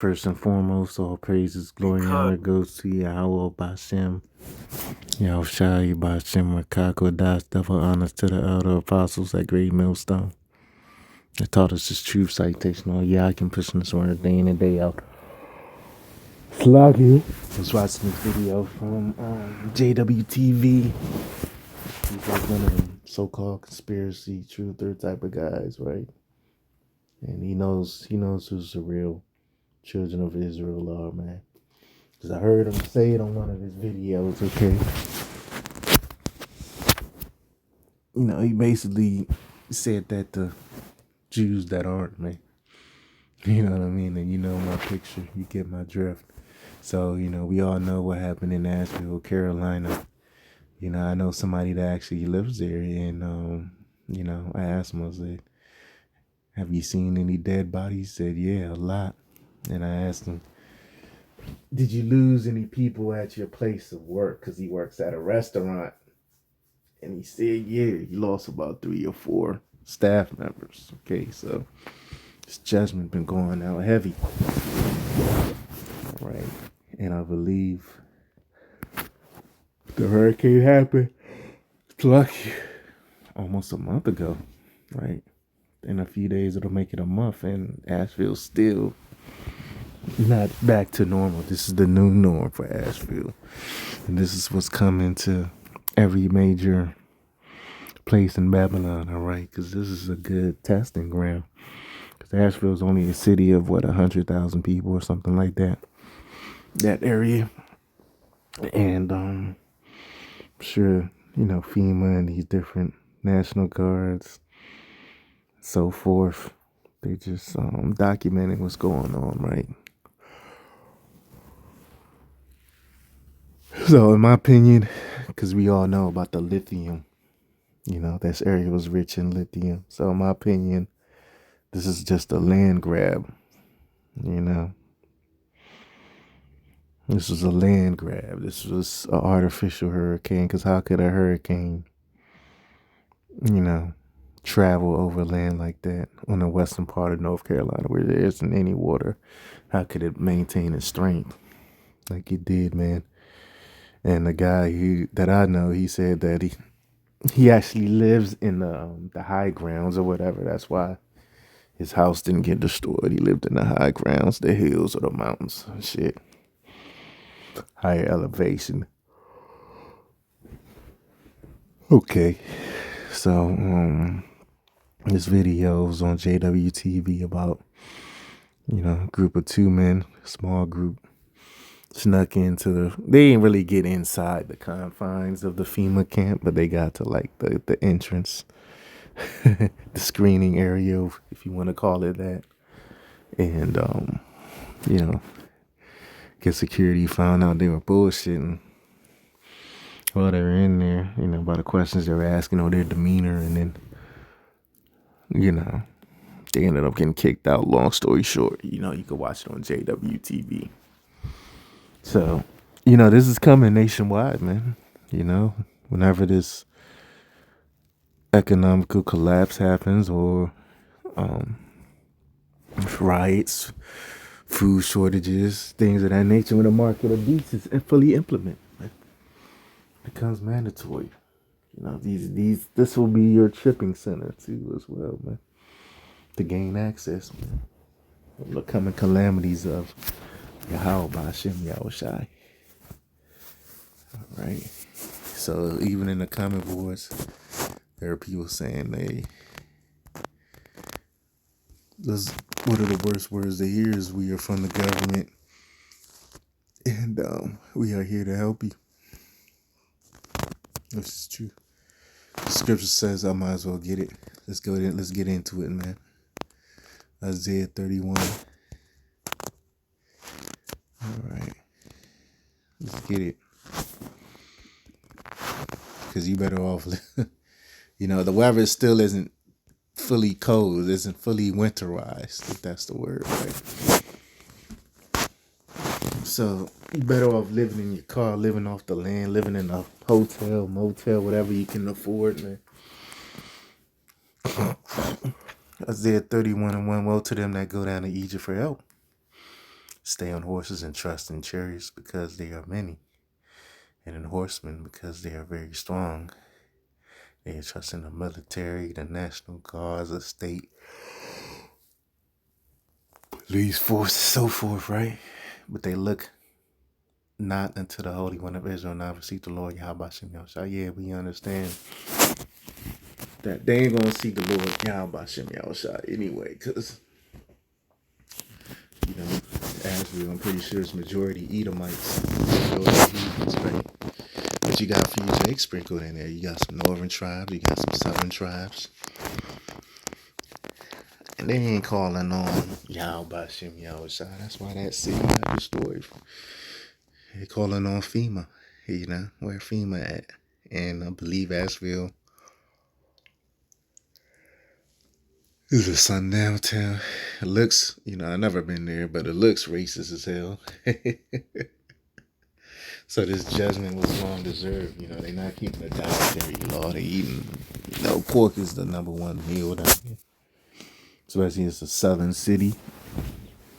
First and foremost, all praises, glory, and honor goes to Yahweh Bashem. Yahushai Bashem Rakako Das, double honors to the elder apostles at Great Millstone. They taught us this truth citation. Oh, yeah, I can push this word day in and day out. Sluggy. I was watching this video from JWTV. He's like one of them so-called conspiracy truther type of guys, right? And he knows who's the real children of Israel are, man. Because I heard him say it on one of his videos, okay? You know, he basically said that the Jews that aren't, man. You know what I mean? And you know my picture. You get my drift. So, you know, we all know what happened in Asheville, Carolina. You know, I know somebody that actually lives there. And, you know, I asked him, I said, have you seen any dead bodies? He said, yeah, a lot. And I asked him, did you lose any people at your place of work? Because he works at a restaurant. And he said, yeah, he lost about 3 or 4 staff members. Okay, so this judgment been going out heavy. Right. And I believe the hurricane happened lucky almost a month ago. Right. In a few days, it'll make it a month. And Asheville's still not back to normal. This is the new norm for Asheville. And this is what's coming to every major place in Babylon, all right? Because this is a good testing ground. Because Asheville is only a city of, 100,000 people or something like that. That area. And I'm sure, you know, FEMA and these different National Guards, so forth, they just documenting what's going on, right? So in my opinion, because we all know about the lithium, you know, this area was rich in lithium. So in my opinion, this is just a land grab, you know. This was a land grab. This was an artificial hurricane, because how could a hurricane, you know, travel over land like that on the western part of North Carolina where there isn't any water? How could it maintain its strength like it did, man? And the guy that I know, he said that he actually lives in the high grounds or whatever. That's why his house didn't get destroyed. He lived in the high grounds, the hills or the mountains and shit. Higher elevation. Okay. So, this video was on JWTV about, you know, a group of 2 men, small group, snuck into they didn't really get inside the confines of the FEMA camp, but they got to like the entrance, the screening area, if you want to call it that. And, you know, get security found out they were bullshitting while they were in there, you know, by the questions they were asking or their demeanor. And then, you know, they ended up getting kicked out. Long story short, you know, you can watch it on JWTV. So, you know, this is coming nationwide, man. You know, whenever this economical collapse happens or riots, food shortages, things of that nature, when the market of beasts is fully implemented, man, becomes mandatory. You know, this will be your shipping center too, as well, man, to gain access, man. The coming calamities of Yahweh Bashem Yahushai. All right. So even in the comment boards, there are people saying one of the worst words they hear is we are from the government and we are here to help you. Which is true. The scripture says I might as well get it. Let's get into it, man. Isaiah 31. All right. Let's get it. Because you better off, you know, the weather still isn't fully cold, isn't fully winterized, if that's the word, right? So you better off living in your car, living off the land, living in a hotel, motel, whatever you can afford, man. Isaiah 31:1, woe to them that go down to Egypt for help, Stay on horses and trust in chariots because they are many, and in horsemen because they are very strong. They trust in the military, the national guards, the state, police force, so forth, right? But they look not unto the Holy One of Israel, now receive the Lord Yahweh Shem Yahushua. Yeah, we understand that they ain't gonna see the Lord Yahweh Shem Yahushua anyway, because, you know, Asheville, I'm pretty sure it's majority Edomites, majority heathens, right? But you got a few Jakes sprinkled in there. You got some northern tribes, you got some southern tribes. And they ain't calling on Yahweh Shem Yahushua. That's why that city got destroyed. They calling on Fema, you know, where Fema at. And I believe Asheville is a sundown town. It looks, you know, I've never been there, but it looks racist as hell. So this judgment was long deserved. You know, they're not keeping the dietary law. They eating, you know, pork is the number one meal down here. Especially it's a southern city.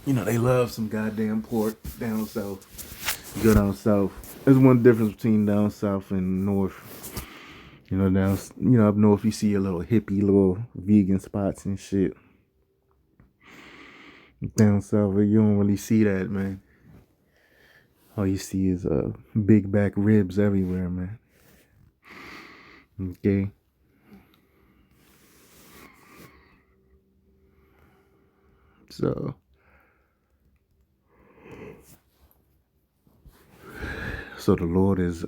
You know, they love some goddamn pork down south. You go down south. There's one difference between down south and north. You know, down, you know, up north you see a little hippie, little vegan spots and shit. Down south, you don't really see that, man. All you see is big back ribs everywhere, man. Okay. So the Lord is,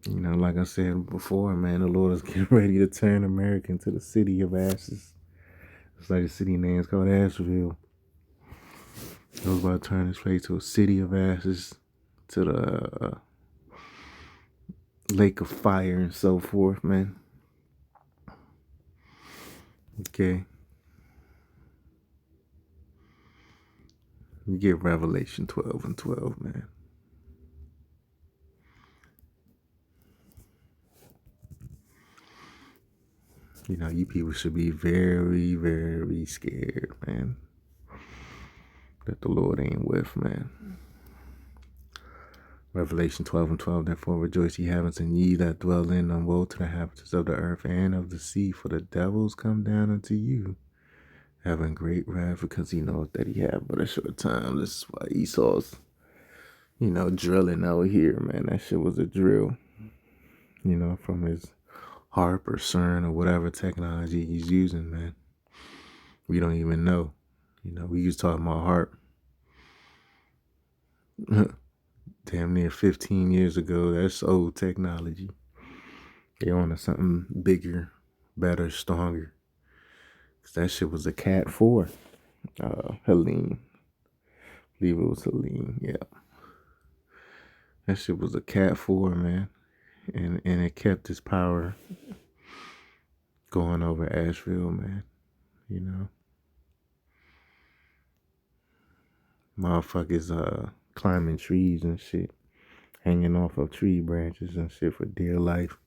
you know, like I said before, man, the Lord is getting ready to turn America into the city of ashes. It's like the city name is called Asheville. It was about to turn this place to a city of ashes, to the lake of fire and so forth, man. Okay. You get Revelation 12 and 12, man. You know, you people should be very, very scared, man, that the Lord ain't with, man. Revelation 12 and 12, therefore rejoice ye heavens, and ye that dwell in them. Woe to the inhabitants of the earth and of the sea, for the devils come down unto you, having great wrath, because he knows that he have but a short time. This is why Esau's, you know, drilling out here, man. That shit was a drill, you know, from his harp or CERN or whatever technology he's using, man. We don't even know. You know, we was talking about harp damn near 15 years ago. That's old technology. They on to something bigger, better, stronger. Cause that shit was a Cat 4. Helene. I believe it was Helene, yeah. That shit was a Cat 4, man. And it kept its power going over Asheville, man. You know. Motherfuckers climbing trees and shit. Hanging off of tree branches and shit for dear life.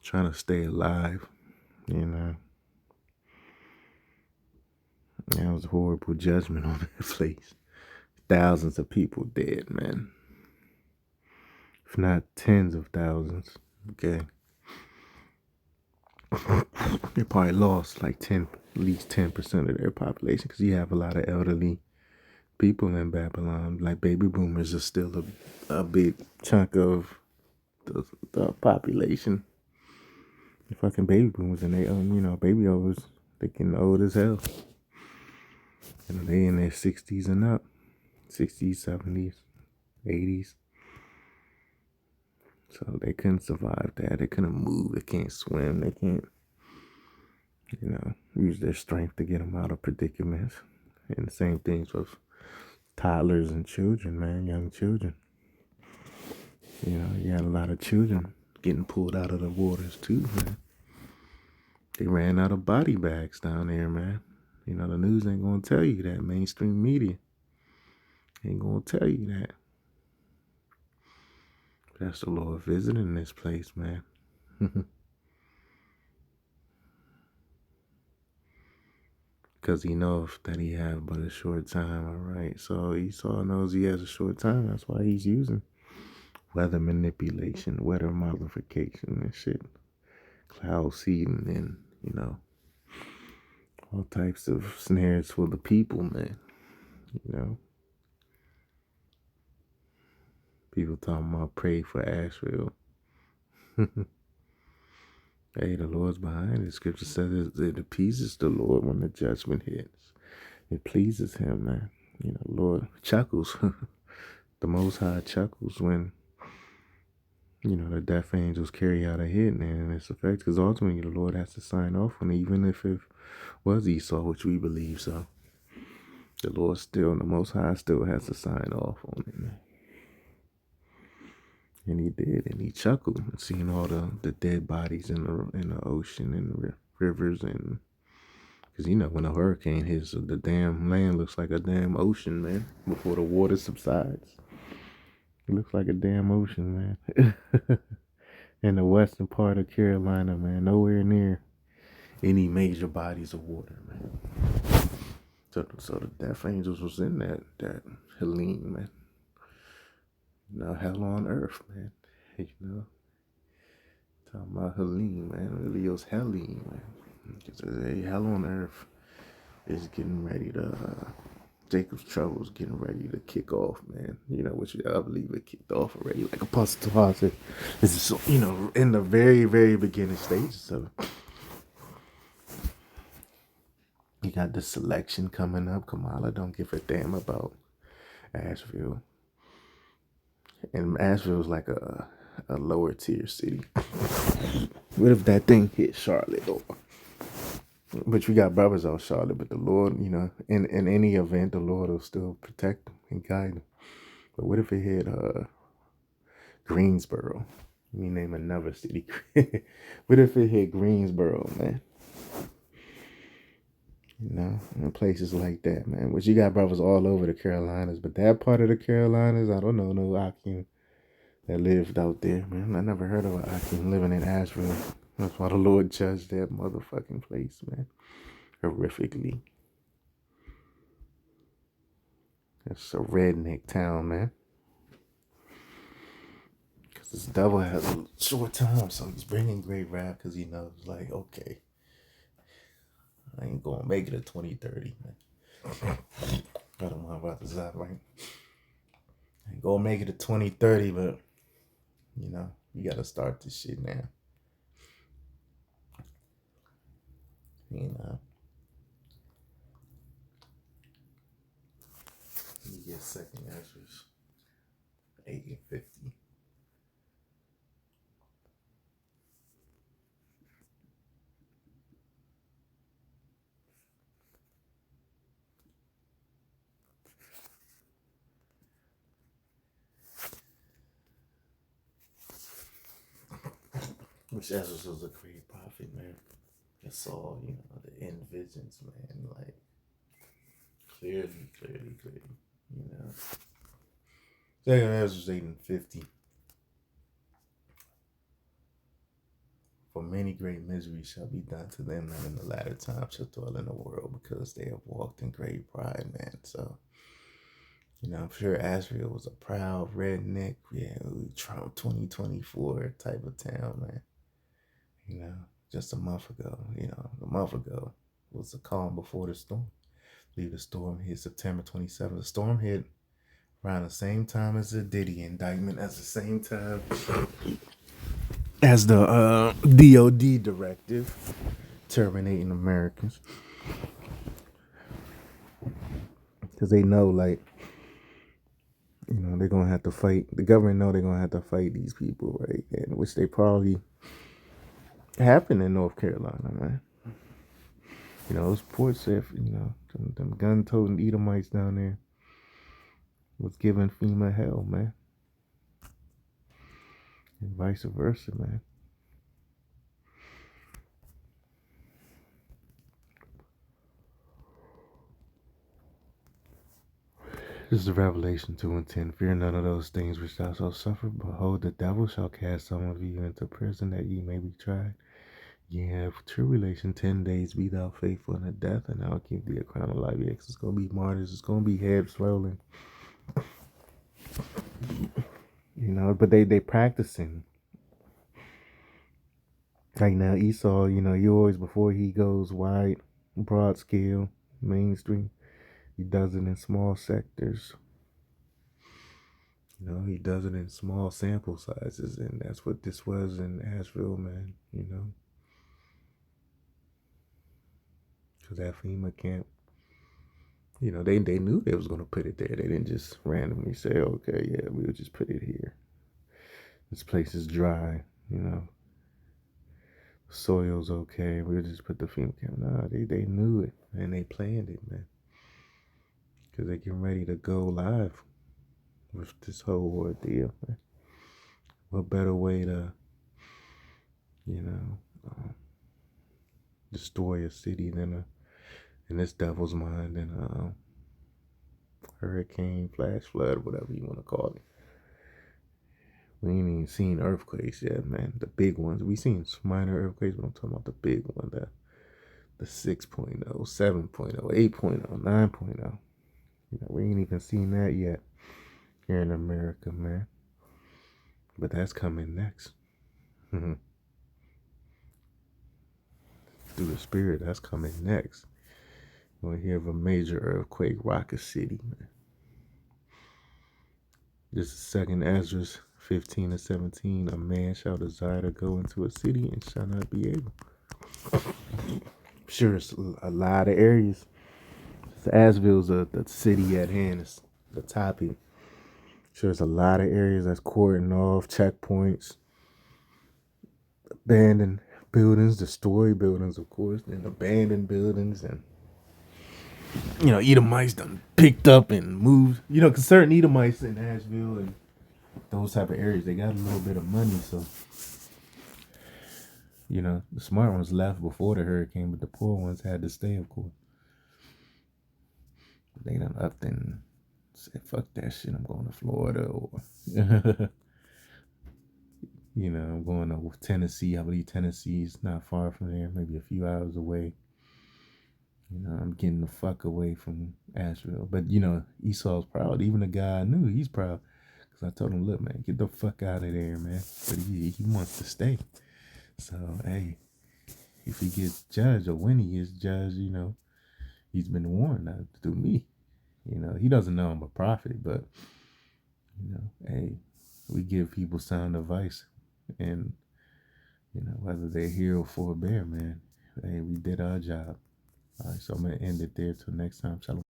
Trying to stay alive, you know. That was a horrible judgment on that place. Thousands of people dead, man. If not tens of thousands. Okay. They probably lost like at least 10% of their population, because you have a lot of elderly people in Babylon. Like baby boomers are still a big chunk of the population. The fucking baby boomers, and they you know, baby overs, they getting old as hell. You know, they in their 60s and up. 60s, 70s, 80s. So they couldn't survive that. They couldn't move. They can't swim. They can't, you know, use their strength to get them out of predicaments. And the same things with toddlers and children, man, young children. You know, you had a lot of children getting pulled out of the waters too, man. They ran out of body bags down there, man. You know, the news ain't gonna tell you that. Mainstream media ain't gonna tell you that. That's the Lord visiting this place, man. because he knows that he have but a short time. All right, so Esau knows he has a short time. That's why he's using weather manipulation, weather modification, and shit, cloud seeding, and all types of snares for the people, man. People talking about pray for Asheville. Hey, the Lord's behind it. Scripture says it appeases the Lord when the judgment hits. It pleases him, man. Lord chuckles. The Most High chuckles when, the death angels carry out a hit and its effect. Because ultimately the Lord has to sign off on it, even if it was Esau, which we believe so. The Lord still, the Most High still has to sign off on it, man. And he did, and he chuckled, seeing all the dead bodies in the ocean and the rivers, and because when a hurricane hits, the damn land looks like a damn ocean, man. Before the water subsides, it looks like a damn ocean, man. In the western part of Carolina, man, nowhere near any major bodies of water, man. So the death angels was in that Helene, man. Hell on earth, man. Talking about Helene, man. Really was Helene, man. Because hell on earth is getting ready to, Jacob's trouble is getting ready to kick off, man. Which I believe it kicked off already. Like Apostle Paul said, it's in the very, very beginning stages of it. You got the selection coming up. Kamala don't give a damn about Asheville. And Asheville's like a lower tier city. What if that thing hit Charlotte, though? But we got brothers out Charlotte, but the Lord, in any event, the Lord will still protect them and guide them. But what if it hit Greensboro? Let me name another city. What if it hit Greensboro, man? And places like that, man. Which you got brothers all over the Carolinas, but that part of the Carolinas, I don't know no Akim that lived out there, man. I never heard of an Akim living in Asheville. That's why the Lord judged that motherfucking place, man. Horrifically. It's a redneck town, man. Because this devil has a short time, so he's bringing great wrath because he knows, like, okay, I ain't going to make it to 2030, man. I don't know about this, right? I ain't going to make it to 2030, but, you got to start this shit now. Let me get second answers. 8 and 50. Which Ezra was a great prophet, man. I saw, the end visions, man, like clearly. Second Ezra 8 and 50. For many great miseries shall be done to them that in the latter time shall dwell in the world, because they have walked in great pride, man. So, I'm sure Asheville was a proud redneck, Trump 2024 type of town, man. Just a month ago, was the calm before the storm. I believe the storm hit September 27th. The storm hit around the same time as the Diddy indictment, at the same time as the DOD directive terminating Americans. Because they know, like, they're going to have to fight. The government know they're going to have to fight these people, right? And which they probably happened in North Carolina, man. Those ports said, them gun-toting Edomites down there was giving FEMA hell, man. And vice versa, man. This is Revelation 2 and 10. Fear none of those things which thou shalt suffer. Behold, the devil shall cast some of you into prison, that ye may be tried. Yeah, for tribulation, 10 days be thou faithful unto death, and I'll give thee a crown of life. Yeah, 'cause it's going to be martyrs, it's going to be heads rolling, but they practicing. Like now, Esau, he always, before he goes wide, broad scale, mainstream, he does it in small sectors. He does it in small sample sizes, and that's what this was in Asheville, man. Because that FEMA camp, they knew they was gonna put it there. They didn't just randomly say, "Okay, yeah, we'll just put it here. This place is dry, soil's okay. We'll just put the FEMA camp." Nah, they knew it and they planned it, man. Because they getting ready to go live with this whole ordeal, man. What better way to, you know, uh, destroy a city in this devil's mind than hurricane, flash flood, whatever you want to call it. We ain't even seen earthquakes yet, man. The big ones. We seen minor earthquakes, but I'm talking about the big one, the 6.0, 7.0, 8.0, 9.0. We ain't even seen that yet here in America, man. But that's coming next. Through the spirit, that's coming next. We'll hear of a major earthquake rock a city, man. This is 2nd Ezra 15 and 17. A man shall desire to go into a city and shall not be able. Sure, it's a lot of areas. Asheville's the city at hand. It's the topic. Sure, there's a lot of areas that's cordoned off, checkpoints, abandoned buildings, destroyed buildings, of course, and abandoned buildings, and Edomites done picked up and moved. Because certain Edomites in Asheville and those type of areas, they got a little bit of money, so the smart ones left before the hurricane, but the poor ones had to stay, of course. They done upped and said, "Fuck that shit, I'm going to Florida," or I'm going to Tennessee. I believe Tennessee's not far from there, maybe a few hours away. I'm getting the fuck away from Asheville. But Esau's proud. Even the guy I knew, he's proud. Because I told him, "Look, man, get the fuck out of there, man." But he wants to stay. So, hey, if he gets judged or when he gets judged, he's been warned not to do me. He doesn't know I'm a prophet, but, hey, we give people sound advice. And, whether they're here or forbear, man, hey, we did our job. All right, so I'm going to end it there till next time. Shalom.